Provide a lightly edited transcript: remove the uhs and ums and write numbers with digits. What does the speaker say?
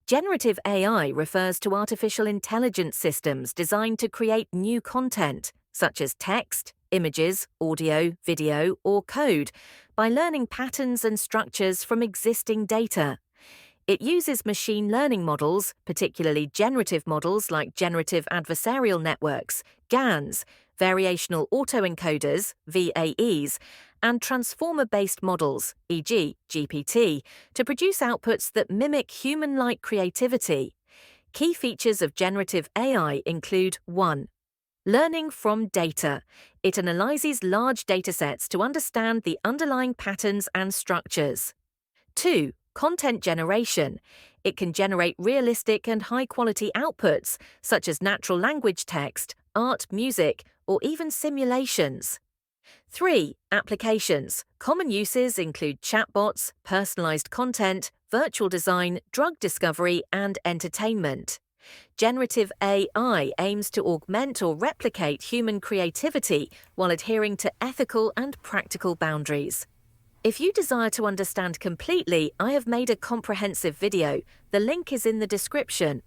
Generative AI refers to artificial intelligence systems designed to create new content, such as text, images, audio, video, or code, by learning patterns and structures from existing data. It uses machine learning models, particularly generative models like Generative Adversarial Networks, GANs, Variational Autoencoders, VAEs, and transformer-based models, e.g., GPT, to produce outputs that mimic human-like creativity. Key features of generative AI include 1. Learning from data. It analyzes large datasets to understand the underlying patterns and structures. 2. Content generation. It can generate realistic and high-quality outputs, such as natural language text, art, music, or even simulations. 3. Applications. Common uses include chatbots, personalized content, virtual design, drug discovery, and entertainment. Generative AI aims to augment or replicate human creativity while adhering to ethical and practical boundaries. If you desire to understand completely, I have made a comprehensive video. The link is in the description.